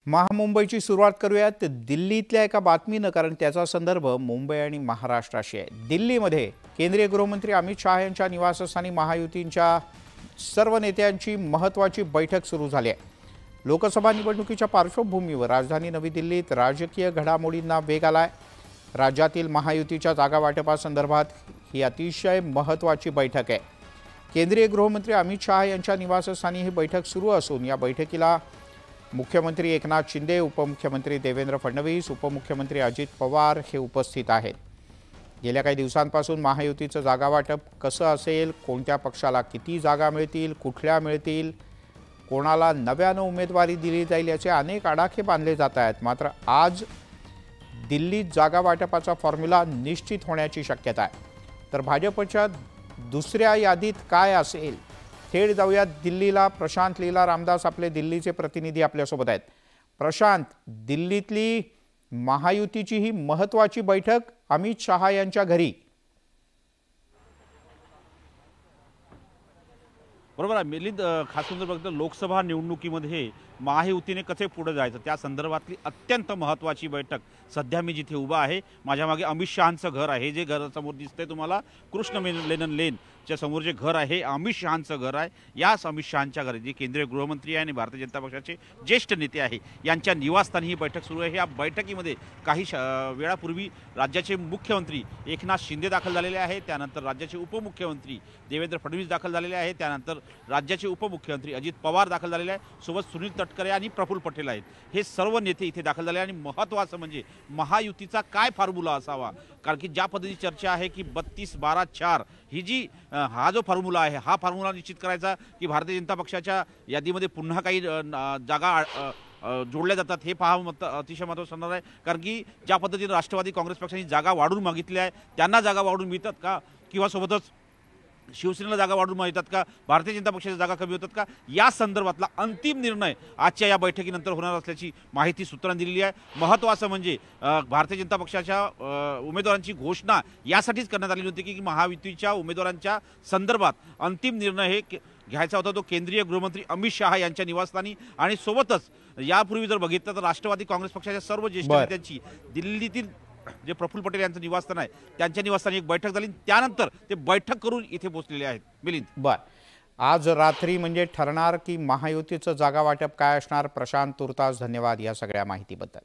महामुंबईची सुरुवात करूयात दिल्लीतल्या एका बातमीनं, कारण त्याचा संदर्भ मुंबई आणि महाराष्ट्राशी आहे। दिल्लीमध्ये केंद्रीय गृहमंत्री अमित शाह यांच्या निवासस्थानी महायुतीच्या सर्व नेत्यांची महत्त्वाची बैठक सुरू झाली आहे। लोकसभा निवडणुकीच्या पार्श्वभूमीवर राजधानी नवी दिल्लीत राजकीय घडामोडींना वेग आलाय। राज्यातील महायुतीच्या जागा वाटपासंदर्भात ही अतिशय महत्त्वाची बैठक आहे। केंद्रीय गृहमंत्री अमित शाह यांच्या निवासस्थानी ही बैठक सुरू असून या बैठकीला मुख्यमंत्री एकनाथ शिंदे, उपमुख्यमंत्री देवेंद्र फडणवीस, उपमुख्यमंत्री अजित पवार हे उपस्थित आहेत। गेल्या काही दिवसांपासून महायुतीचं जागा वाटप कसं असेल, कोणत्या पक्षाला किती जागा मिळतील, कुठल्या मिळतील, कोणाला नव्यानं उमेदवारी दिली जाईल याचे अनेक आडाखे बांधले जात आहेत। मात्र आज दिल्लीत जागा वाटपाचा फॉर्म्युला निश्चित होण्याची शक्यता आहे। तर भाजपच्या दुसऱ्या यादीत काय असेल, थेट जाऊयात दिल्लीला। प्रशांत लीला रामदास आपले दिल्लीचे प्रतिनिधी आपल्यासोबत आहेत। प्रशांत, दिल्लीतली महायुतीची ही महत्त्वाची बैठक अमित शाह यांच्या घरी। बरोबर आहे मिलिंद, खास करून बघितलं लोकसभा निवडणुकीमध्ये महायुतीने कसे पुढे जायचं त्या संदर्भातली अत्यंत महत्त्वाची बैठक सध्या मी जिथे उभा आहे, माझ्या मागे अमित शहांचं घर आहे। जे घर समोर दिसतंय तुम्हाला, कृष्ण मेनन लेनच्या समोर जे घर आहे अमित शहांचं घर आहे। याच अमित शहांच्या घरी जे केंद्रीय गृहमंत्री आहे आणि भारतीय जनता पक्षाचे ज्येष्ठ नेते आहे यांच्या निवासस्थानी ही बैठक सुरू आहे। या बैठकीमध्ये काही वेळापूर्वी राज्याचे मुख्यमंत्री एकनाथ शिंदे दाखल झालेले आहेत, त्यानंतर राज्याचे उपमुख्यमंत्री देवेंद्र फडणवीस दाखल झालेले आहेत, त्यानंतर राज्याचे उपमुख्यमंत्री अजित पवार दाखल झालेले आहेत, सोबत सुनील तटकरे आणि प्रफुल्ल पटेल आहेत। हे सर्व नेते इथे दाखल झाले आणि महत्त्वाचं म्हणजे महायुतीचा काय फॉर्म्युला असावा, कारण की ज्या पद्धतीची चर्चा आहे की 32-12-4 ही जी हा जो फॉर्म्युला आहे, हा फॉर्म्युला निश्चित करायचा की भारतीय जनता पक्षाच्या यादीमध्ये पुन्हा काही जागा जोडल्या जातात, हे अतिशय महत्त्वाचं असणार आहे। कारण की ज्या पद्धतीने राष्ट्रवादी काँग्रेस पक्षाने जागा वाढून मागितल्या आहे, त्यांना जागा वाढून मिळतात का, किंवा सोबतच शिवसेनेला जागा वाढून मिळतात का, भारतीय जनता पक्षाच्या जागा कमी होतात का, या संदर्भातला अंतिम निर्णय आजच्या या बैठकीनंतर होणार असल्याची माहिती सूत्रांनी दिलेली आहे। महत्त्वाचं म्हणजे भारतीय जनता पक्षाच्या उमेदवारांची घोषणा यासाठीच करण्यात आलेली होती की महायुतीच्या उमेदवारांच्या संदर्भात अंतिम निर्णय हे घ्यायचा होता तो केंद्रीय गृहमंत्री अमित शाह यांच्या निवासस्थानी। आणि सोबतच यापूर्वी जर बघितलं तर राष्ट्रवादी काँग्रेस पक्षाच्या सर्व ज्येष्ठ नेत्यांची दिल्लीतील जे प्रफुल्ल पटेल यांचं निवासस्थान आहे त्यांच्या निवासस्थानी एक बैठक झाली, त्यानंतर ते बैठक करून इथे पोहोचलेले आहेत। मिलिंद, आज रात्री म्हणजे ठरणार की महायुतीचं जागा वाटप काय असणार। प्रशांत, तुर्तास धन्यवाद या सगळ्या माहितीबद्दल।